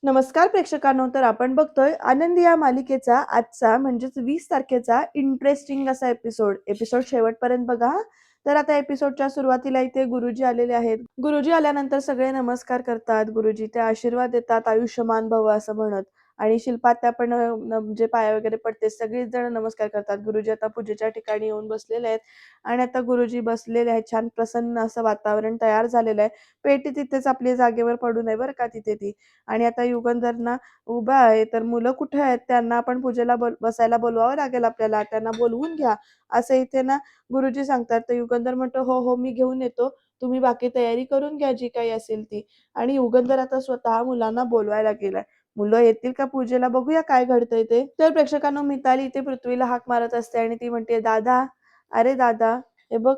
नमस्कार प्रेक्षकांनो, तर आपण बघतोय आनंद या मालिकेचा आजचा म्हणजेच 20 तारखेचा इंटरेस्टिंग असा एपिसोड शेवटपर्यंत बघा हा. तर आता एपिसोडच्या सुरुवातीला इथे गुरुजी आलेले आहेत. गुरुजी आल्यानंतर सगळे नमस्कार करतात. गुरुजी ते आशीर्वाद देतात, आयुष्यमान भव असं म्हणत. आणि शिल्पा त्या पण म्हणजे पाया वगैरे पडते. सगळेच जण नमस्कार करतात. गुरुजी आता पूजेच्या ठिकाणी येऊन बसलेले आहेत आणि आता गुरुजी बसलेले आहेत. छान प्रसन्न असं वातावरण तयार झालेलं आहे. पेटी तिथेच आपली जागेवर पडू नये बरं का तिथे ती. आणि आता युगंधर ना उभा आहे, तर मुलं कुठे आहेत? त्यांना आपण पूजेला बसायला बोलवावं लागेल आपल्याला. त्यांना बोलवून घ्या. असं इथे ना गुरुजी सांगतात. तर युगंधर म्हणतो, "हो, हो, मी घेऊन येतो. तुम्ही बाकी तयारी करून घ्या जी काही असेल ती." आणि युगंधर आता स्वतः मुलांना बोलवायला गेलाय. मुलं येतील का पूजेला? बघूया काय घडतंय ते. तर प्रेक्षकांनो, मिताली इथे पृथ्वीला हाक मारत असते आणि ती म्हणते, "दादा, अरे दादा, हे बघ,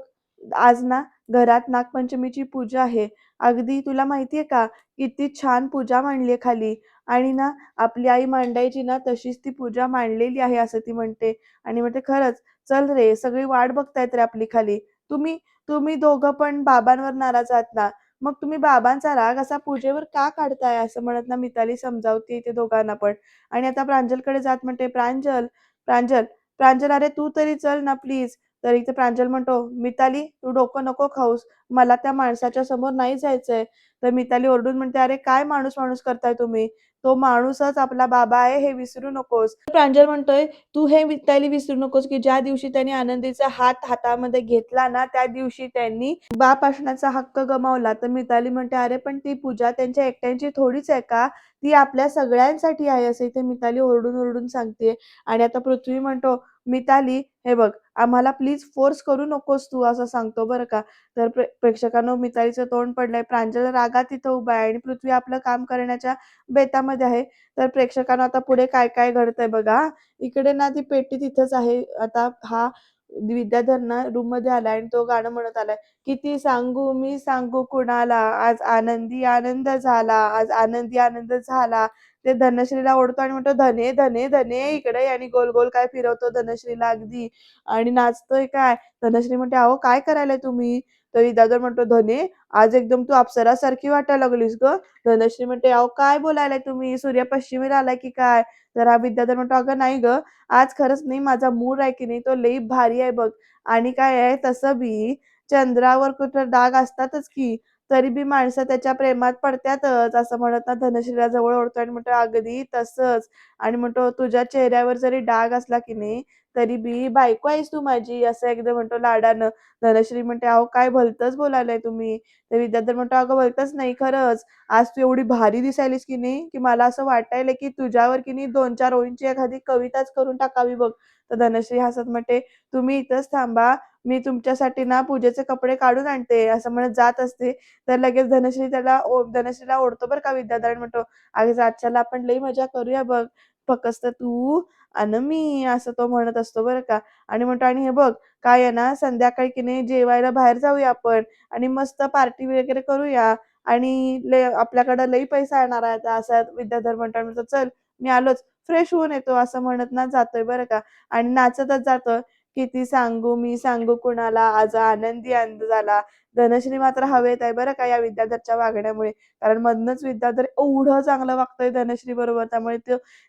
आज ना घरात नागपंचमीची पूजा आहे. अगदी तुला माहिती का? किती छान पूजा मांडली खाली आणि ना आपली आई मांडायची ना तशीच ती पूजा मांडलेली आहे असं ती म्हणते आणि म्हणते खरंच चल रे सगळी वाट बघतायत रे आपली खाली. तुम्ही तुम्ही दोघं पण बाबांवर नाराज आहात ना, मग तुम्ही बाबांचा राग असा पूजेवर का काढताय असं म्हणत ना मिताली समजावते ते दोघांना पण. आणि आता प्रांजलकडे जात म्हणते प्रांजल प्रांजल प्रांजल अरे तू तरी चल ना प्लीज. तर इथे प्रांजल म्हणतो मिताली तू डोकं नको खाऊस, मला त्या माणसाच्या समोर नाही जायचंय. तर मिताली ओरडून म्हणते, "अरे काय माणूस-माणूस करताय तुम्ही? तो माणूसच आपला बाबा आहे हे विसरू नकोस." प्रांजल म्हणतोय, "तू हे मिताली विसरू नकोस, की ज्या दिवशी त्यांनी आनंदीचा हात हातामध्ये घेतला ना, त्या दिवशी त्यांनी बाप असण्याचा हक्क गमावला." तर मिताली म्हणते, "अरे पण ती पूजा त्यांच्या एकट्यांची थोडीच आहे का? ती आपल्या सगळ्यांसाठी आहे." असं इथे मिताली ओरडून-ओरडून सांगते. आणि आता पृथ्वी म्हणतो, "मिताली, हे बघ, आम्हाला प्लीज फोर्स करू नकोस तू." असं सांगतो बरं का. तर प्रेक्षकांनो मितालीचं तोंड पडलंय. प्रांजल रागात तिथं उभा आहे आणि पृथ्वी आपलं काम करण्याच्या बेतामध्ये आहे. तर प्रेक्षकांनो आता पुढे काय-काय घडतंय बघा हां. इकडे ना ती पेटी तिथंच आहे. आता हा विद्याधर ना रूममध्ये आलाय आणि तो गाणं म्हणत आलाय, "किती सांगू मी सांगू कुणाला, आज आनंदी आनंद झाला, आज आनंदी आनंद झाला." ते धनश्रीला ओढतो आणि म्हणतो, "धने, धने, धने इकडे ये." आणि गोल-गोल काय फिरवतो धनश्रीला अगदी आणि नाचतोय काय. धनश्री म्हणते, "अहो काय करायलाय तुम्ही?" तर विद्याधर म्हणतो, "धने, आज एकदम तू अप्सरासारखी वाटायला लागलीस गं." धनश्री म्हणते, "अहो काय बोलायलाय तुम्ही? सूर्य पश्चिमेला आलाय की काय?" तर हा विद्याधर म्हणतो, "अगं नाही गं, आज खरंच नाही माझा मूड आहे की नाही तो लई भारी आहे बघ. आणि काय आहे तसं बी चंद्रावर कुठं डाग असतातच की, तरी बी माणसं त्याच्या प्रेमात पडतातच." असं म्हणत ना धनश्रीला जवळ ओढतो आणि म्हणतो, "अगदी तसंच." आणि म्हणतो, "तुझ्या चेहऱ्यावर जरी डाग असला की नाही, तरी बी बायको आहेस तू माझी." असं एकदम म्हणतो लाडानं. धनश्री म्हणते, "अहो काय भलतंच बोलायलाय तुम्ही." तर विद्याधर म्हणतो, "अगं भलतंच नाही खरंच. आज तू एवढी भारी दिसायलीस की नाही, की मला असं वाटायलंय की तुझ्यावर की नाही 2-4 ओळींची एखादी कविताच करून टाकावी बघ." तर धनश्री हसत म्हणते, "तुम्ही इथंच थांबा. मी तुमच्यासाठी ना पूजेचे कपडे काढून आणते." असं म्हणत जात असते. तर लगेच धनश्रीला ओढतो बरं का विद्याधर आणि म्हणतो, "अगं आजच्याला आपण लई मजा करूया बघ. फक्त तू आणि मी." असं तो म्हणत असतो बरं का. आणि म्हणतो, "आणि हे बघ काय आहे ना, संध्याकाळी की नाही जेवायला बाहेर जाऊया आपण आणि मस्त पार्टी वगैरे करूया आणि आपल्याकडं लई पैसा येणार आहे." आता असं विद्याधर म्हणतो, "चल मी आलोच, फ्रेश होऊन येतो." असं म्हणत ना जातोय बरं का आणि नाचतच जातोय. "किती सांगू मी सांगू कुणाला, आज आनंदी आनंद झाला." धनश्री मात्र हवेत आहे बरं का या विद्याधरच्या वागण्यामुळे. कारण मधनंच विद्याधर एवढं चांगलं वागतोय धनश्री बरोबर त्यामुळे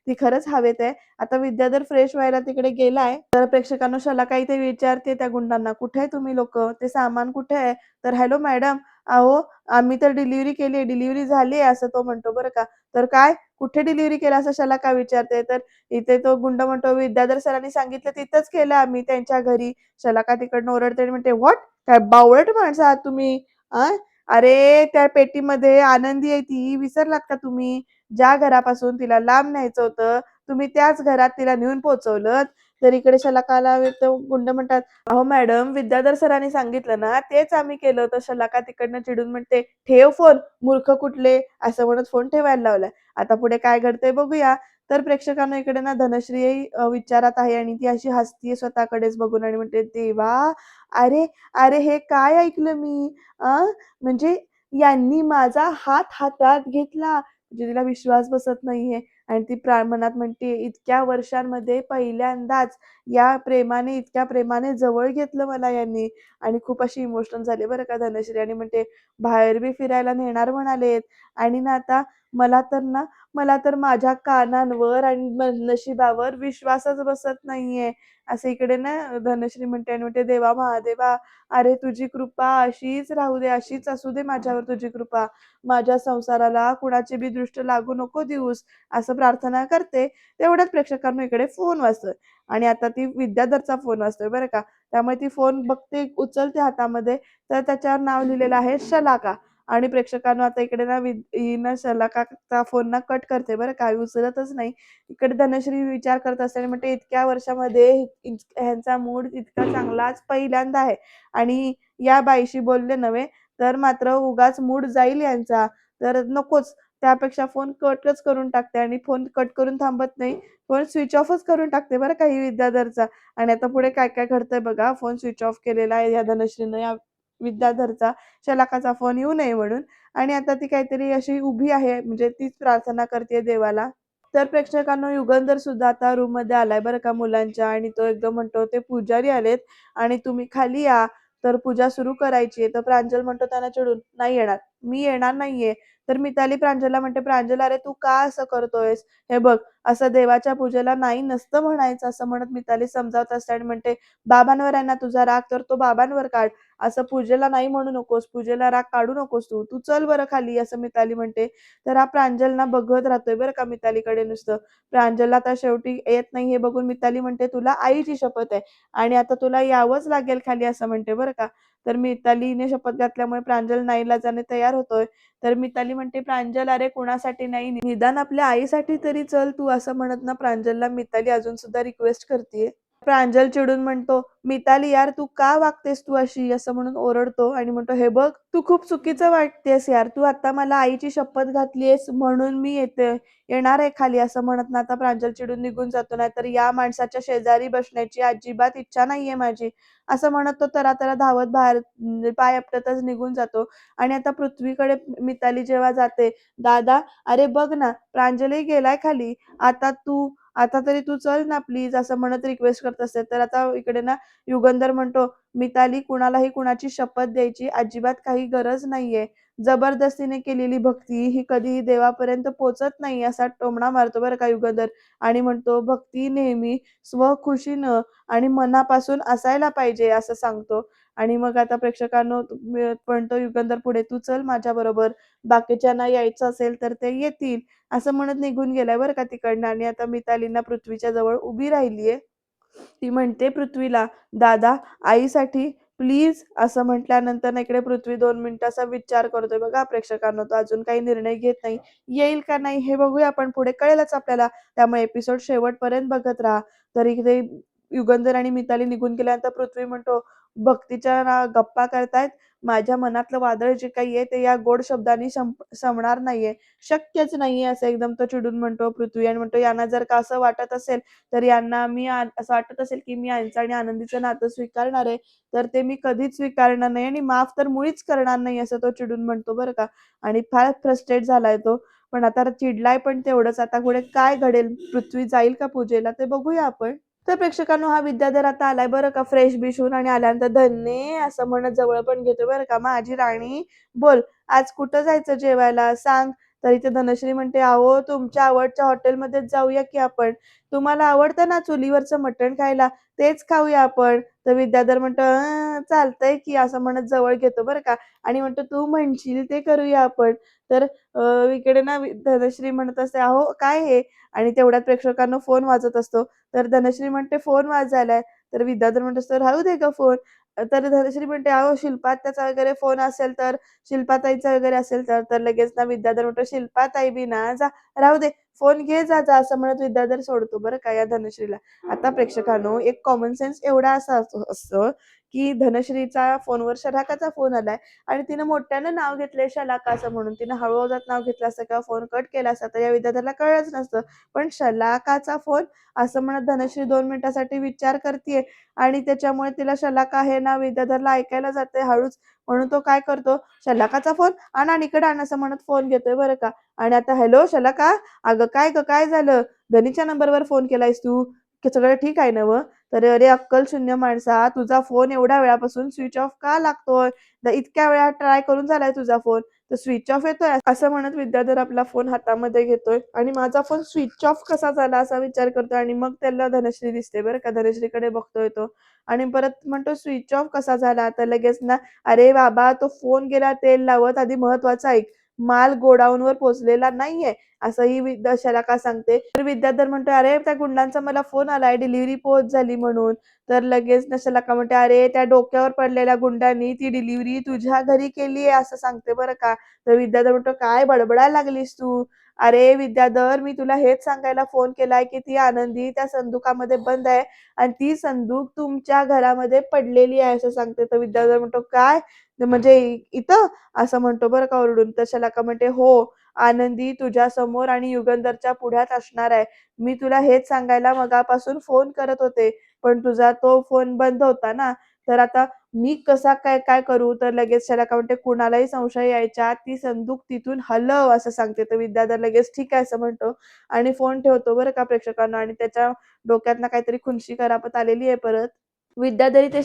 ती खरंच हवेत आहे. आता विद्याधर फ्रेश व्हायला तिकडे गेलाय. तर प्रेक्षकांनो शलाका इथे विचारते त्या गुंडांना, "कुठे आहे तुम्ही लोकं? ते सामान कुठे आहे?" तर "हॅलो मॅडम, अहो आम्ही तर डिलिव्हरी केली आहे, डिलिव्हरी झाली आहे." असं तो म्हणतो बरं का. तर "काय? कुठे डिलिव्हरी केलं?" असं शलाका विचारते. तर इथे तो गुंड म्हणतो, "विद्याधर सरांनी सांगितलं तिथंच केलं आम्ही त्यांच्या घरी." शलाका तिकडनं ओरडते आणि म्हणते, "व्हॉट? काय बावळट माणसं आहात तुम्ही? आ? अरे त्या पेटीमध्ये आनंदी आहे ती, विसरलात का तुम्ही? ज्या घरापासून तिला लांब न्यायचं होतं, तुम्ही त्याच घरात तिला नेऊन पोहोचवलंत." तर इकडे शलाकाला तो गुंड म्हणतात, "अहो मॅडम, विद्याधर सरांनी सांगितलं ना, तेच आम्ही केलं होतं." शलाका तिकडनं चिडून म्हणते, "ठेव फोन, मूर्ख कुठले." असं म्हणत फोन ठेवायला लावलाय. आता पुढे काय घडतंय बघूया. तर प्रेक्षकांनो इकडे ना धनश्री विचारात आहे आणि ती अशी हसतीये स्वतःकडेच बघून आणि म्हणते, "देवा! अरे, अरे हे काय ऐकलं मी? अ, म्हणजे यांनी माझा हात हातात घेतला." म्हणजे तिला विश्वास बसत नाहीये आणि ती मनात म्हणते, इतक्या वर्षांमध्ये पहिल्यांदाच या प्रेमाने, इतक्या प्रेमाने जवळ घेतलं मला यांनी. आणि खूप अशी इमोशनल झाली बरं का धनश्री. आणि म्हणते, बाहेर बी फिरायला नेणार म्हणालेत. आणि ना आता मला तर माझ्या कानांवर आणि नशिबावर विश्वासच बसत नाहीये. असं इकडे ना धनश्री म्हणते आणि म्हणते, देवा महादेवा, अरे तुझी कृपा अशीच राहू दे, अशीच असू दे माझ्यावर तुझी कृपा. माझ्या संसाराला कुणाची बी दृष्ट लागू नको देऊस, असं प्रार्थना करते. तेवढ्याच प्रेक्षकांना इकडे फोन वाजतोय. आणि आता ती विद्याधरचा फोन वाजतोय बरं का. त्यामुळे ती फोन बघते, उचलते हातामध्ये, तर त्याच्यावर नाव लिहिलेलं आहे शलाका. आणि प्रेक्षकांना आता इकडे ना ही ना शलाकाचा फोन ना कट करते बरं का, उचलतच नाही. इकडे धनश्री विचार करत असते आणि म्हणते, इतक्या वर्षामध्ये ह्यांचा मूड इतका चांगलाच पहिल्यांदा आहे. आणि या बाईशी बोलले नव्हे तर मात्र उगाच मूड जाईल यांचा, तर नकोच. त्यापेक्षा फोन कटच करून टाकते. आणि फोन कट करून थांबत नाही, फोन स्विच ऑफच करून टाकते बरं का ही विद्याधरचा. आणि आता पुढे काय काय घडतंय बघा. फोन स्विच ऑफ केलेला आहे या धनश्रीनं, या विद्याधरचा, शलाकाचा फोन येऊ नये म्हणून. आणि आता ती काहीतरी अशी उभी आहे, म्हणजे तीच प्रार्थना करते देवाला. तर प्रेक्षकांनो, युगंधर सुद्धा आता रूम मध्ये आलाय बरं का मुलांच्या. आणि तो एकदम म्हणतो, ते पुजारी आलेत आणि तुम्ही खाली या, तर पूजा सुरू करायची. तर प्रांजल म्हणतो त्यांना चिडून, नाही येणार, मी येणार नाहीये. तर मिताली प्रांजलला म्हणते, प्रांजल अरे तू का असं करतोयस, हे बघ, असं देवाच्या पूजेला नाही नसतं म्हणायचं, असं म्हणत मिताली समजावत असते. आणि म्हणते, बाबांवर आहे ना तुझा राग, तर तो बाबांवर काढ. असं पूजेला नाही म्हणू नकोस, पूजेला राग काढू नकोस, तू चल बरं खाली, असं मिताली म्हणते. तर हा प्रांजल ना बघत राहतोय बरं का मितालीकडे नुसतं. प्रांजलला आता शेवटी येत नाही हे बघून मिताली म्हणते, तुला आईची शपथ आहे आणि आता तुला यावंच लागेल खाली, असं म्हणते बरं का. तर मितालीने शपथ घातल्यामुळे प्रांजल नाईलाजाने तयार होतोय. तर मिताली म्हणते, प्रांजल अरे कुणासाठी नाही, निदान आपल्या आईसाठी तरी चल तू, असं म्हणत ना प्रांजलला मिताली अजून सुद्धा रिक्वेस्ट करते. प्रांजल चिडून म्हणतो, मिताली यार तू का वागतेस तू अशी, असं म्हणून ओरडतो. आणि म्हणतो, हे बघ तू खूप चुकीचं वाटतेस यार, तू आता मला आईची शपथ घातलीयस म्हणून मी येणार आहे खाली, असं म्हणत ना आता प्रांजल चिडून निघून जातो. नाही तर या माणसाच्या शेजारी बसण्याची अजिबात इच्छा नाहीये माझी, असं म्हणत तो तरा धावत बाहेर पाय आपटतच निघून जातो. आणि आता पृथ्वीकडे मिताली जेव्हा जाते, दादा अरे बघ ना प्रांजलही गेलाय खाली, आता तरी तू चल ना प्लीज, असं म्हणत रिक्वेस्ट करत असते. तर आता इकडे ना युगंधर म्हणतो, मिताली कुणालाही कुणाची शपथ द्यायची अजिबात काही गरज नाहीये. जबरदस्तीने केलेली भक्ती ही कधीही देवापर्यंत पोहोचत नाही, असा टोमणा मारतो बरं का युगंधर. आणि म्हणतो, भक्ती नेहमी स्वखुशीनं आणि मनापासून असायला पाहिजे, असं सांगतो. आणि मग आता प्रेक्षकांनो म्हणतो युगंधर पुढे, तू चल माझ्या बरोबर, बाकीच्यांना यायचं असेल तर ते येतील, असं म्हणत निघून गेलाय बरं का तिकडनं. आणि आता मितालींना पृथ्वीच्या जवळ उभी राहिलीये. ती म्हणते पृथ्वीला, दादा आईसाठी प्लीज, असं म्हटल्यानंतर ना इकडे पृथ्वी 2 मिनिटं असा विचार करतोय बघा प्रेक्षकांनो. तो अजून काही निर्णय घेत नाही. येईल का नाही हे बघूया आपण, पुढे कळेलच आपल्याला. त्यामुळे एपिसोड शेवटपर्यंत बघत राहा. तर इकडे युगंधर आणि मिताली निघून गेल्यानंतर पृथ्वी म्हणतो, भक्तीच्या गप्पा करतायत, माझ्या मनातलं वादळ जे काही आहे ते या गोड शब्दांनी संपणार नाहीये, शक्यच नाहीये, असं एकदम तो चिडून म्हणतो पृथ्वी. आणि म्हणतो, यांना जर का असं वाटत असेल, तर यांना असं वाटत असेल की मी यांचं आणि आनंदीचं नातं स्वीकारणार आहे, तर ते मी कधीच स्वीकारणार नाही आणि माफ तर मुळीच करणार नाही, असं तो चिडून म्हणतो बरं का. आणि फार फ्रस्ट्रेट झालाय तो. पण आता चिडलाय पण तेवढंच. आता पुढे काय घडेल, पृथ्वी जाईल का पूजेला ते बघूया आपण. तर प्रेक्षकांनो, हा विद्याधर आता आलाय बरं का फ्रेश बिश होऊन. आणि आल्यानंतर धन्य असं म्हणत जवळ पण घेतो बरं का, माझी राणी बोल, आज कुठं जायचं जेवायला सांग. तर इथे धनश्री म्हणते, अहो तुमच्या आवडच्या हॉटेलमध्येच जाऊया की आपण, तुम्हाला आवडतं ना चुलीवरचं मटण खायला, तेच खाऊया आपण. तर विद्याधर म्हणतो, चालतंय की, असं म्हणत जवळ घेतो बरं का. आणि म्हणतो, तू म्हणशील ते करूया आपण. तर इकडे ना धनश्री म्हणत असते, अहो काय हे. आणि तेवढ्यात प्रेक्षकांना फोन वाजत असतो. तर धनश्री म्हणते, फोन वाजायलाय. तर विद्याधर म्हणत असतो, राहू दे का फोन. तर धनश्री म्हणते, अहो शिल्पाताईचा वगैरे फोन असेल तर, शिल्पाताईचा वगैरे असेल तर. तर लगेच ना विद्याधर म्हणतो, शिल्पाताई बी ना, जा राहू दे, फोन घे जा जा, असं म्हणत विद्याधर सोडतो बरं का या धनश्रीला. आता प्रेक्षकांनो, एक कॉमन सेन्स एवढा असा असतो की धनश्रीचा फोनवर शलाकाचा फोन आलाय आणि तिनं मोठ्यानं नाव घेतलंय शलाका असं म्हणून. तिनं हळू आवाजात नाव घेतलं असतं किंवा फोन कट केला असता तर या विद्यार्थ्याला कळलंच नसतं. पण शलाकाचा फोन असं म्हणत धनश्री 2 मिनिटासाठी विचार करतीये आणि त्याच्यामुळे तिला शलाका हे नाव विद्याधरला ऐकायला जाते हळूच. म्हणून तो काय करतो, शलाकाचा फोन आण इकडे आण असं म्हणत फोन घेतोय बरं का. आणि आता हॅलो शलाका, अगं काय ग काय झालं? धनीच्या नंबरवर फोन केलायस तू? की सगळं ठीक आहे ना? तर अरे अक्कल शून्य माणसा, तुझा फोन एवढ्या वेळापासून स्विच ऑफ का लागतोय? इतक्या वेळा ट्राय करून झालाय तुझा फोन तर स्विच ऑफ येतोय असं म्हणत विद्याधर आपला फोन हातामध्ये घेतोय आणि माझा फोन स्विच ऑफ कसा झाला असा विचार करतोय आणि मग त्याला धनश्री दिसते बरं का. धनश्रीकडे बघतोय तो आणि परत म्हणतो स्विच ऑफ कसा झाला. तर लगेच ना, अरे बाबा तो फोन गेला तेल लावत, आधी महत्वाचं ऐक, माल गोडाऊनवर पोहोचलेला नाहीये असंही शलाका सांगते. तर विद्याधर म्हणतो अरे त्या गुंडांचा मला फोन आलाय डिलिव्हरी पोहोच झाली म्हणून. तर लगेच ना शलाका म्हणते अरे त्या डोक्यावर पडलेल्या गुंडांनी ती डिलिव्हरी तुझ्या घरी केलीये असं सांगते बरं का. तर विद्याधर म्हणतो काय बडबडायला लागलीस तू? अरे विद्याधर मी तुला हेच सांगायला फोन केलाय की ती आनंदी त्या संदुकामध्ये बंद आहे आणि ती संदूक तुमच्या घरामध्ये पडलेली आहे असं सांगते. तर विद्याधर म्हणतो काय म्हणजे इथं असं म्हणतो बरं का ओरडून. तर शलाका म्हणते हो, आनंदी तुझ्या समोर आणि युगंधरच्या पुढ्यात असणार आहे. मी तुला हेच सांगायला मगापासून फोन करत होते पण तुझा तो फोन बंद होता ना. तर आता मी कसा काय काय करू? तर लगेच शलाका म्हणते कुणालाही संशय यायच्या ती संदूक तिथून हलव असं सांगते. तर विद्याधर लगेच ठीक आहे असं म्हणतो आणि फोन ठेवतो बरं का प्रेक्षकांना आणि त्याच्या डोक्यातनं काहीतरी खुनशी करापत आलेली आहे परत. विद्याधरी ते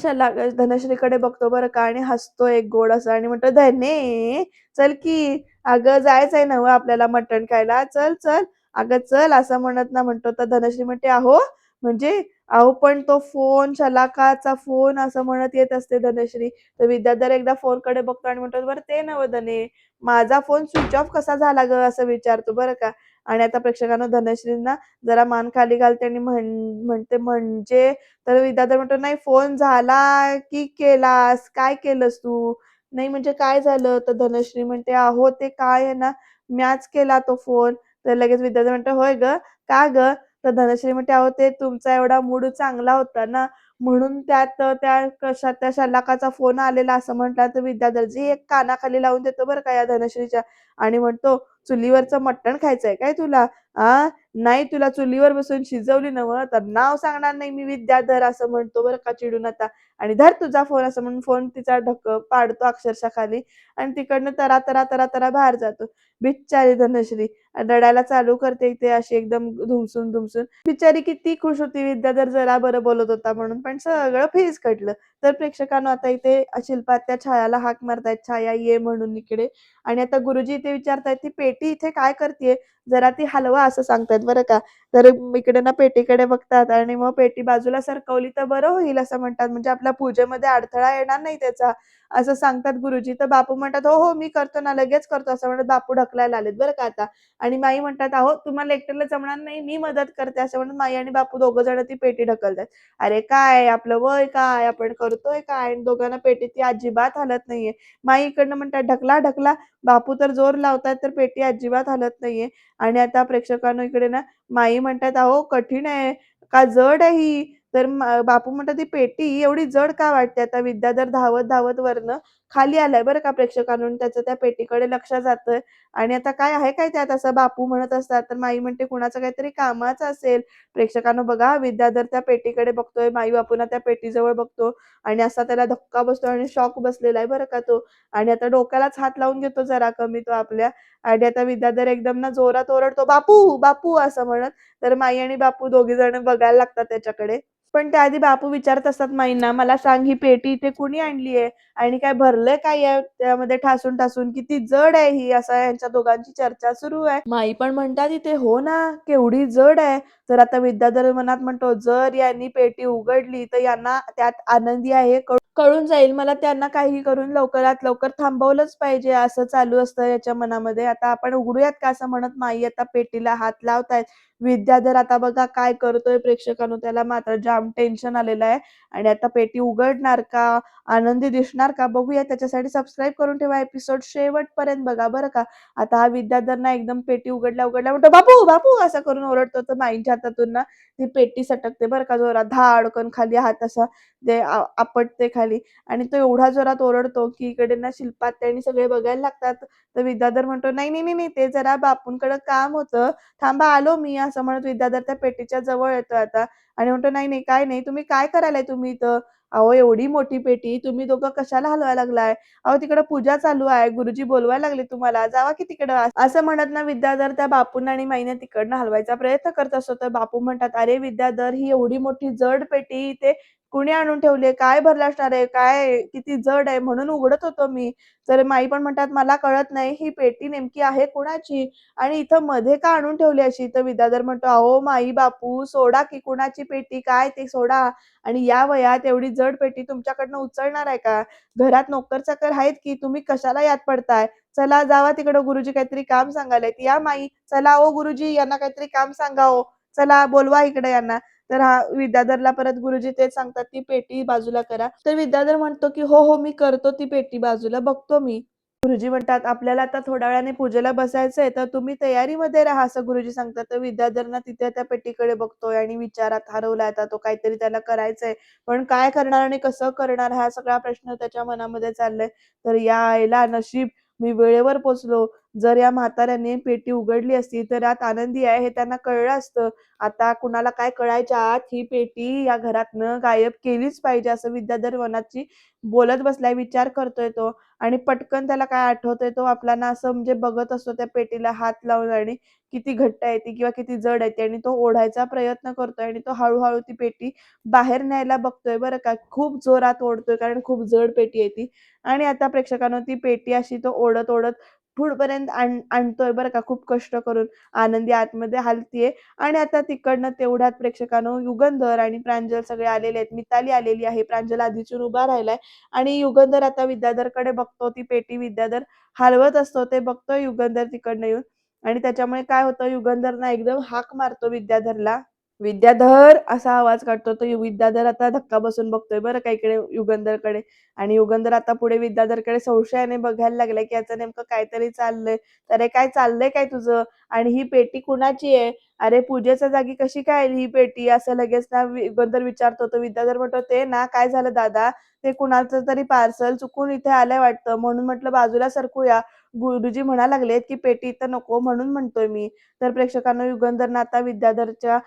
धनश्रीकडे बघतो बरं का आणि हसतो एक गोड असं आणि म्हणतो धने चल की, अगं जायचंय ना आपल्याला मटण खायला, चल चल अगं चल असं म्हणत ना म्हणतो. तर धनश्री म्हणते अहो म्हणजे अहो पण तो फोन शलाकाचा फोन असं म्हणत येत असते धनश्री. तर विद्याधर एकदा फोनकडे बघतो आणि म्हणतो बरं ते नव्ह धने, माझा फोन स्विच ऑफ कसा झाला ग असं विचारतो बरं का. आणि आता प्रेक्षकांना धनश्रींना जरा मान खाली घालते आणि म्हणते म्हणजे. तर विद्याधर म्हणतो नाही फोन झाला की केलास? काय केलंस तू? नाही म्हणजे काय झालं? तर धनश्री म्हणते अहो ते काय आहे ना, म्याच केला तो फोन. तर लगेच विद्याधर म्हणतो होय ग, का ग? तर धनश्री म्हणते अहो ते तुमचा एवढा मूड चांगला होता ना म्हणून त्यात त्या शलाकाचा फोन आलेला असं म्हटलं. तर विद्याधरजी एक कानाखाली लावून देतो बरं का या धनश्रीच्या आणि म्हणतो चुलीवरचं मटण खायचंय काय तुला? आ नाही तुला चुलीवर बसून शिजवली नव्ह तर नाव सांगणार नाही मी विद्याधर असं म्हणतो बरं का चिडून आता. आणि धर तुझा फोन असं म्हणून फोन तिचा पाडतो अक्षरशः खाली आणि तिकडनं तरा तरा तरा तरा बाहेर जातो. बिचारी धनश्री रडायला चालू करते इथे अशी एकदम धुमसून धुमसून. बिचारी किती खुश होती विद्याधर जरा बरं बोलत होता म्हणून पण सगळं फिसकटलं. तर प्रेक्षकांनो आता इथे शिल्पा त्या छायाला हाक मारतायत छाया ये म्हणून इकडे. आणि आता गुरुजी इथे विचारतायत ती पेटी इथे काय करतेय? जरा ती हलवा असं सांगतायत बरं का. तर इकडे ना पेटीकडे बघतात आणि मग पेटी बाजूला सरकवली तर बरं होईल असं म्हणतात म्हणजे आपल्या पूजेमध्ये अडथळा येणार नाही त्याचा असं सांगतात गुरुजी. तर बापू म्हणतात हो हो मी करतो ना लगेच करतो असं म्हणत बापू ढकलायला आलेत बरं का आता. आणि माई म्हणतात अहो तुम्हाला एकट्याला जमणार नाही मी मदत करते असं म्हणून माई आणि बापू दोघं जण ती पेटी ढकलतात. अरे काय आपलं वय काय आपण करतोय काय आणि दोघांना पेटी ती अजिबात हलत नाहीये. माई इकडनं म्हणतात ढकला ढकला, बापू तर जोर लावतात तर पेटी अजिबात हलत नाहीये. आणि आता प्रेक्षकांनो इकडे ना माई म्हणतात अहो कठीण आहे का जड आहे ही. तर बापू म्हणतात ती पेटी एवढी जड का वाटते? आता विद्याधर धावत धावत वरनं खाली आलाय बरं का प्रेक्षकांनो त्याचं त्या पेटीकडे लक्ष जातंय. आणि आता काय आहे काय त्यात असं बापू म्हणत असतात. तर माई म्हणते कुणाचं काहीतरी कामाचं असेल. प्रेक्षकांनो बघा विद्याधर त्या पेटीकडे बघतोय, माई बापूंना त्या पेटीजवळ बघतो आणि असा त्याला धक्का बसतो आणि शॉक बसलेला आहे बरं का तो. आणि आता डोक्यालाच हात लावून घेतो जरा कमी तो आपल्या. आणि आता विद्याधर एकदम ना जोरात ओरडतो बापू बापू असं म्हणत. तर माई आणि बापू दोघे जण बघायला लागतात त्याच्याकडे. पण त्याआधी बापू विचारत असतात माईंना मला सांग ही पेटी इथे कुणी आणलीये आणि काय भरलंय काय आहे त्यामध्ये ठासून ठासून किती जड आहे ही असं यांच्या दोघांची चर्चा सुरू आहे. माई पण म्हणतात इथे हो ना केवढी जड आहे. तर आता विद्याधर मनात म्हणतो जर यांनी पेटी उघडली तर यांना त्यात आनंदी आहे कळून जाईल मला त्यांना काही करून लवकरात लवकर थांबवलंच पाहिजे असं चालू असतं याच्या मनामध्ये. आता आपण उघडूयात का असं म्हणत माई आता पेटीला हात लावतायत. विद्याधर आता बघा काय करतोय प्रेक्षकांनो त्याला मात्र जाम टेन्शन आलेलं आहे आणि आता पेटी उघडणार का? आनंदी दिसणार का? बघूया. त्याच्यासाठी सबस्क्राईब करून ठेवा. एपिसोड शेवटपर्यंत बघा बरं का. आता हा विद्याधर ना एकदम पेटी उघडल्या म्हणतो, "बापू, बापू!" असं करून ओरडतो. तर माईच्या हातातून ना ती पेटी सटकते बरं का जोरात. धाडकन खाली हात असा ते आपटते खाली आणि तो एवढा जोरात ओरडतो, की इकडे ना शिल्पात्या आणि सगळे बघायला लागतात. तर विद्याधर म्हणतो, "नाही, नाही, नाही, नाही, ते जरा बापूंकडे काम होतं. थांबा आलो मी." असं म्हणत विद्याधर त्या पेटीच्या जवळ येतो आता आणि म्हणतो, "नाही, नाही, काय नाही. तुम्ही काय करायलाय तुम्ही इथं? अहो, एवढी मोठी पेटी तुम्ही दोघं कशाला हलवायला लागलाय? अहो, तिकडे पूजा चालू आहे. गुरुजी बोलवायला लागले तुम्हाला. जावा की तिकडं." असं म्हणत ना विद्याधर त्या बापूंना आणि माईने तिकडनं हलवायचा प्रयत्न करत असतो. तर बापू म्हणतात, "अरे विद्याधर, ही एवढी मोठी जड पेटी इथे कुणी आणून ठेवली काय भरलं असणार आहे? काय किती जड आहे म्हणून उघडत होतो मी." तर माई पण म्हणतात, "मला कळत नाही ही पेटी नेमकी आहे कुणाची आणि इथं मध्ये का आणून ठेवली अशी?" तर विद्याधर म्हणतो, "अहो माई बापू सोडा की कुणाची पेटी काय ते सोडा आणि या वयात एवढी जड पेटी तुमच्याकडनं उचलणार आहे का? घरात नोकर-चाकर आहेत की तुम्ही कशाला यात पडताय? चला जावा तिकडं गुरुजी काहीतरी काम सांगायलेत. या माई, चला ओ गुरुजी यांना काहीतरी काम सांगा ओ. चला बोलवा इकडे यांना." तर हा विद्याधरला परत गुरुजी तेच सांगतात, "ती पेटी बाजूला करा." तर विद्याधर म्हणतो, की "हो, हो, मी करतो ती पेटी बाजूला, बघतो मी." गुरुजी म्हणतात, "आपल्याला आता थोड्या वेळाने पूजेला बसायचंय, तर तुम्ही तयारीमध्ये राहा," असं गुरुजी सांगतात. तर विद्याधर ना तिथे त्या पेटीकडे बघतोय आणि विचारात हरवलाय आता तो. काहीतरी त्याला करायचंय, पण काय करणार आणि कसं करणार हा सगळा प्रश्न त्याच्या मनामध्ये चाललाय. तर यायला नशीब मी वेळेवर पोहोचलो. जर या म्हाताऱ्याने पेटी उघडली असती, तर यात आनंदी आहे हे त्यांना कळलं असतं. आता कुणाला काय कळायच्या आत ही पेटी या घरातनं गायब केलीच पाहिजे, असं विद्याधर मनाची बोलत बसलाय, विचार करतोय तो. आणि पटकन त्याला काय आठवतंय, तो आपला ना असं म्हणजे बघत असतो त्या पेटीला हात लावून आणि किती घट्ट आहे ती किंवा किती जड आहे ती आणि तो ओढायचा प्रयत्न करतोय आणि तो हळू ती पेटी बाहेर न्यायला बघतोय बरं का. खूप जोरात ओढतोय कारण खूप जड पेटी आहे ती आणि आता प्रेक्षकांनो ती पेटी अशी तो ओढत पुढपर्यंत आणतोय बरं का खूप कष्ट करून. आनंदी आतमध्ये हलतीये आणि आता तिकडनं तेवढ्यात प्रेक्षकांनो युगंधर आणि प्रांजल सगळे आलेले आहेत. मिताली आलेली आहे. प्रांजल आधीचून उभा राहिलाय आणि युगंधर आता विद्याधरकडे बघतो. ती पेटी विद्याधर हलवत असतो. ते बघतोय युगंधर तिकडनं येऊन आणि त्याच्यामुळे काय होतं युगंधर ना एकदम हाक मारतो विद्याधरला. "विद्याधर" असा आवाज काढतो. तो विद्याधर आता धक्का बसून बघतोय बरं का इकडे युगंधरकडे आणि युगंधर आता पुढे विद्याधरकडे संशयाने बघायला लागलाय, की याचं नेमकं काहीतरी चाललंय. "अरे काय चाललंय काय तुझं? आणि ही पेटी कुणाची आहे? अरे पूजेच्या जागी कशी काय आली ही पेटी?" असं लगेच ना युगंधर विचारतो. तर विद्याधर म्हणतो, "ते ना काय झालं दादा, ते कुणाचं तरी पार्सल चुकून इथे आलंय वाटतं. म्हणून म्हटलं बाजूला सरकूया. गुरुजी म्हणायला लागलेत, की पेटी इथं नको म्हणून म्हणतोय मी." तर प्रेक्षकांनो युगंधर आता विद्याधरच्या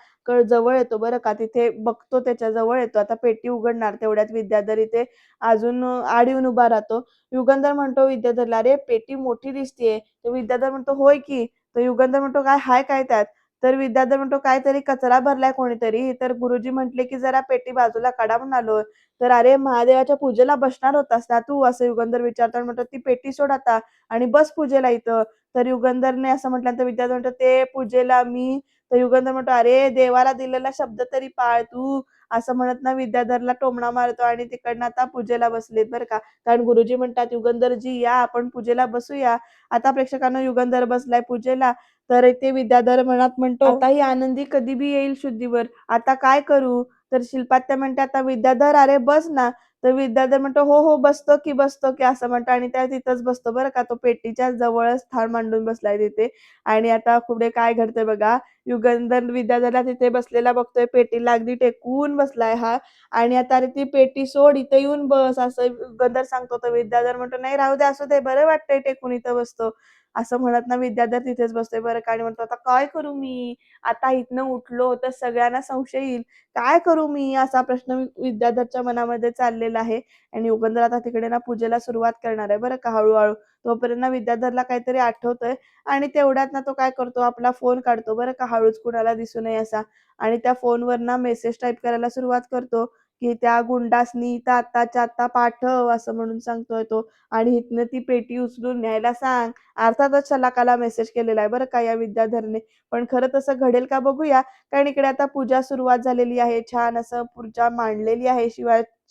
जवळ येतो बरं का. तिथे बघतो त्याच्या जवळ येतो. आता पेटी उघडणार तेवढ्यात विद्याधर इथे अजून आड येऊन उभा राहतो. युगंधर म्हणतो विद्याधरला, "अरे पेटी मोठी दिसतीये." तर विद्याधर म्हणतो, "होय की." तर युगंधर म्हणतो, "काय हाय काय त्यात?" तर विद्याधर म्हणतो, "काहीतरी कचरा भरलाय कोणीतरी." तर गुरुजी म्हटले, की "जरा पेटी बाजूला काढा म्हणून आलोय." तर "अरे महादेवाच्या पूजेला बसणार होतास ना तू?" असं युगंधर विचारतो आणि म्हणतो, "ती पेटी सोड आता आणि बस पूजेला इथं." तर युगंधरने असं म्हटल्यानंतर विद्याधर म्हणतो, "ते पूजेला मी." तर युगंधर म्हणतो, "अरे देवाला दिलेला शब्द तरी पाळ तू." असं म्हणत ना विद्याधरला टोमणा मारतो आणि तिकडनं आता पूजेला बसलेत बरं का. कारण गुरुजी म्हणतात, "युगंधरजी या आपण पूजेला बसूया." आता प्रेक्षकांनो युगंधर बसलाय पूजेला. तर ते विद्याधर मनात म्हणतो, "आता ही आनंदी कधी बी येईल शुद्धीवर. आता काय करू?" तर शिल्पात्या म्हणते, "आता विद्याधर अरे बस ना." तर विद्याधर म्हणतो, "हो, हो बसतो की, बसतो की." असं म्हणतो आणि त्या तिथंच बसतो बरं का. तो पेटीच्या जवळच स्थान मांडून बसलाय तिथे आणि आता पुढे काय घडतंय बघा. युगंधर विद्याधरला तिथे बसलेला बघतोय. पेटीला अगदी टेकून बसलाय हा आणि आता "अरे ती पेटी सोड, इथं येऊन बस." असं युगंधर सांगतो. तर विद्याधर म्हणतो, "नाही राहू दे, असू दे. बरं वाटतंय टेकून इथं बसतो." असं म्हणत ना विद्याधर तिथेच बसतोय बरं का आणि म्हणतो, "आता काय करू मी? आता इथनं उठलो तर सगळ्यांना संशय येईल. काय करू मी?" असा प्रश्न विद्याधरच्या मनामध्ये चाललेला आहे आणि युगंधर आता तिकडे ना पूजेला सुरुवात करणार आहे बरं का हळू तोपर्यंत ना विद्याधरला काहीतरी आठवतंय आणि तेवढ्यात ना तो काय करतो आपला फोन काढतो बरं का हळूच कुणाला दिसू नये असा आणि त्या फोनवर ना मेसेज टाइप करायला सुरुवात करतो, की "त्या गुंडासनी इथं आत्ताच्या आत्ता पाठव" असं म्हणून सांगतोय तो आणि इथनं ती पेटी उचलून न्यायला सांग. अर्थातच शलाकाला मेसेज केलेला आहे बरं का या विद्याधरने. पण खरं तसं घडेल का बघूया. कारण इकडे आता पूजा सुरुवात झालेली आहे. छान असं पूजा मांडलेली आहे.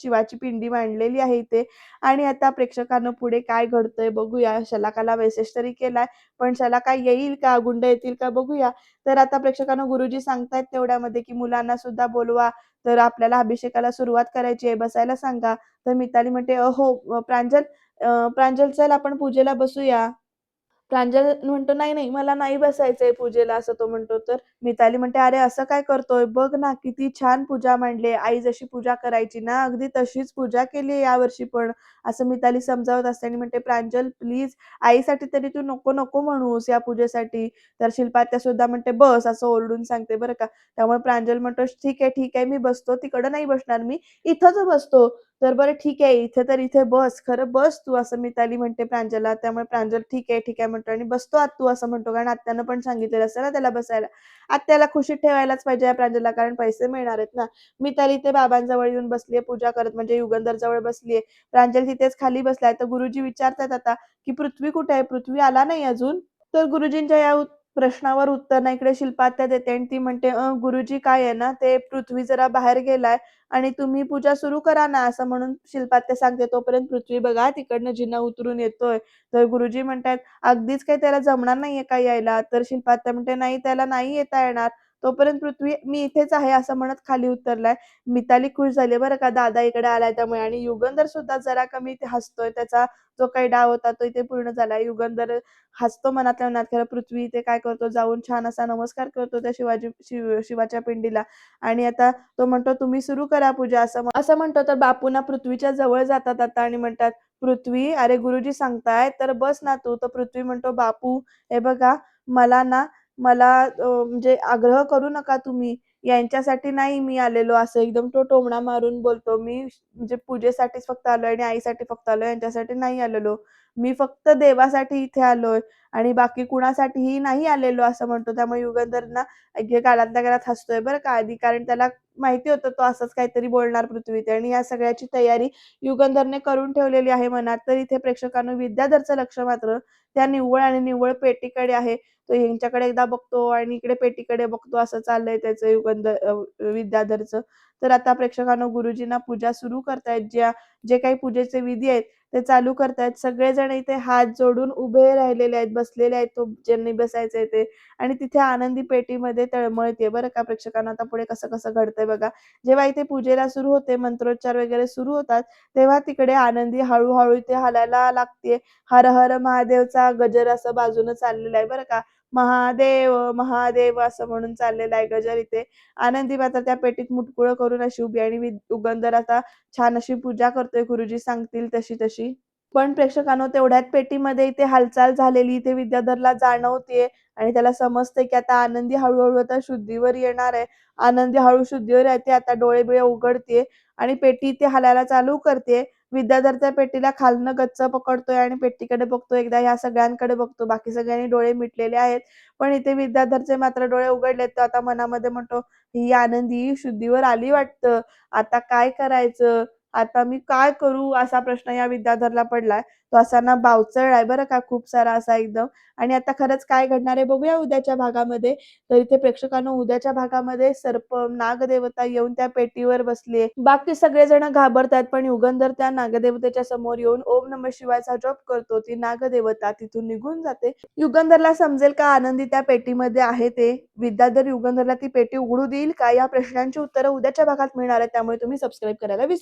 शिवाची पिंडी मांडलेली आहे इथे आणि आता प्रेक्षकांनो पुढे काय घडतंय बघूया. शलाकाला मेसेज तरी केलाय, पण शलाका येईल का? गुंड येतील का? बघूया. तर आता प्रेक्षकांनो गुरुजी सांगतायत तेवढ्यामध्ये, की मुलांना सुद्धा बोलवा. तर आपल्याला अभिषेकाला सुरुवात करायची आहे, बसायला सांगा." तर मिताली म्हणते, "हो प्रांजल प्रांजल चल आपण पूजेला बसूया." प्रांजल म्हणतो, "नाही, नाही, मला नाही बसायचंय पूजेला," असं तो म्हणतो. तर मिताली म्हणते, "अरे असं काय करतोय? बघ ना, किती छान पूजा मांडली आई जशी पूजा करायची ना, अगदी तशीच पूजा केली आहे यावर्षी पण." असं मिताली समजावत असते आणि म्हणते, "प्रांजल प्लीज आईसाठी तरी तू नको, नको म्हणूस या पूजेसाठी." तर शिल्पा सुद्धा म्हणते, "बस," असं ओरडून सांगते बरं का. त्यामुळे प्रांजल म्हणतो, "ठीक आहे, ठीक आहे, मी बसतो. तिकडं नाही बसणार मी, इथंच बसतो." तर "बरं ठीक आहे, इथे तर इथे बस. खरं बस तू," असं मिताली म्हणते प्रांजलला. त्यामुळे प्रांजल "ठीक आहे," म्हणतो आणि "बसतो आत्तू," असं म्हणतो. कारण आत्यानं पण सांगितलेलं असतं ना त्याला बसायला. आत्याला खुशीत ठेवायलाच पाहिजे या प्रांजलला कारण पैसे मिळणार आहेत ना. मिताली इथे बाबांजवळ येऊन बसली पूजा करत म्हणजे युगंधरजवळ बसली प्रांजल तिथेच खाली बसलाय. तर गुरुजी विचारतात आता, की "पृथ्वी कुठे आहे? पृथ्वी आला नाही अजून?" तर गुरुजींच्या या प्रश्नावर उत्तर नाही इकडे शिल्पा आत्या देते आणि ती म्हणते, गुरुजी काय आहे ना, ते पृथ्वी जरा बाहेर गेलाय आणि तुम्ही पूजा सुरू करा ना, असं म्हणून शिल्पा आत्या सांगते. तोपर्यंत पृथ्वी बघा तिकडनं जिना उतरून येतोय. तर गुरुजी म्हणतायत, "अगदीच काही त्याला जमणार नाहीये का यायला?" तर शिल्पा आत्या म्हणते, "नाही, त्याला नाही येता येणार." तोपर्यंत पृथ्वी, "मी इथेच आहे," असं म्हणत खाली उतरलाय. मिताली खुश झाली बरं का, दादा इकडे आलाय त्यामुळे आणि युगंधर सुद्धा जरा कमी इथे हसतोय. त्याचा जो काही डाव होता तो इथे पूर्ण झाला. युगंधर हसतो मनातल्या मनात. खरं पृथ्वी इथे काय करतो, जाऊन छान असा नमस्कार करतो त्या शिवाच्या पिंडीला आणि आता तो म्हणतो, "तुम्ही सुरू करा पूजा," असं म्हणतो. तर बापू ना पृथ्वीच्या जवळ जातात आता आणि म्हणतात, "पृथ्वी, अरे गुरुजी सांगतायत तर बस ना तू." तर पृथ्वी म्हणतो, "बापू, हे बघा मला ना मला म्हणजे आग्रह करू नका तुम्ही. यांच्यासाठी नाही मी आलेलो." असं एकदम तो टोमणा मारून बोलतो. "मी म्हणजे पूजेसाठीच फक्त आलोय आणि आईसाठी फक्त आलोय, यांच्यासाठी नाही आलेलो. मी फक्त देवासाठी इथे आलोय आणि बाकी कुणासाठीही नाही आलेलो," असं म्हणतो. त्यामुळे युगंधर ना गालातल्या गालात हसतोय बरं का आधी. कारण त्याला माहिती होतं तो असंच काहीतरी बोलणार पृथ्वीत आणि या सगळ्याची तयारी युगंधरने करून ठेवलेली आहे मनात. तर इथे प्रेक्षकांनो विद्याधरचं लक्ष मात्र त्या निव्वळ आणि निव्वळ पेटीकडे आहे. तो ह्यांच्याकडे एकदा बघतो आणि इकडे पेटीकडे बघतो असं चाललंय त्याचं विद्याधरचं. तर आता प्रेक्षकांनो गुरुजींना पूजा सुरू करतायत. जे काही पूजेचे विधी आहेत ते चालू करतायत. सगळेजण इथे हात जोडून उभे राहिलेले आहेत, बसलेले आहेत. तो ज्यांनी बसायचंय ते आणि तिथे आनंदी पेटीमध्ये तळमळते बरं का प्रेक्षकांनो. आता पुढे कसं-कसं घडतंय बघा. जेव्हा इथे पूजेला सुरू होते, मंत्रोच्चार वगैरे सुरू होतात, तेव्हा तिकडे आनंदी हळू इथे हलायला लागते. हर हर महादेवचा गजर असं बाजूनं चाललेला आहे बरं का. महादेव, महादेव असं म्हणून चाललेला आहे गजर इथे. आनंदी मात्र त्या पेटीत मुटकुळं करून अशी उभी आणि युगंधर आता छान अशी पूजा करतोय गुरुजी सांगतील तशी. पण प्रेक्षकांनो तेवढ्यात पेटीमध्ये इथे हालचाल झालेली इथे विद्याधरला जाणवतेय आणि त्याला समजतंय की आता आनंदी हळू आता शुद्धीवर येणार आहे. आनंदी हळू शुद्धीवर येते. आता डोळे-बिळे उघडतेय आणि पेटी इथे हलायला चालू करतेय. विद्याधर त्या पेटीला खालनं गच्च पकडतोय आणि पेटीकडे बघतो. एकदा ह्या सगळ्यांकडे बघतो. बाकी सगळ्यांनी डोळे मिटलेले आहेत. पण इथे विद्याधरचे मात्र डोळे उघडलेत. तो आता मनामध्ये म्हणतो, "ही आनंदी शुद्धीवर आली वाटतं. आता काय करायचं? आता मी काय करू?" असा प्रश्न या विद्याधरला पडलाय. तो असा ना बावचळलाय आहे बरं का खूप सारा असा एकदम आणि आता खरंच काय घडणार आहे बघूया उद्याच्या भागामध्ये. तर इथे प्रेक्षकांनो उद्याच्या भागामध्ये सर्प, नागदेवता येऊन त्या पेटीवर बसली बाकी सगळेजण घाबरतात पण युगंधर त्या नागदेवतेच्या समोर येऊन ओम नमः शिवायचा जप करतो. ती नागदेवता तिथून निघून जाते. युगंधरला समजेल का आनंदी त्या पेटीमध्ये आहे ते? विद्याधर युगंधरला ती पेटी उघडू देईल का? या प्रश्नांची उत्तरं उद्याच्या भागात मिळणार आहेत. त्यामुळे तुम्ही सबस्क्राईब करायला विसरू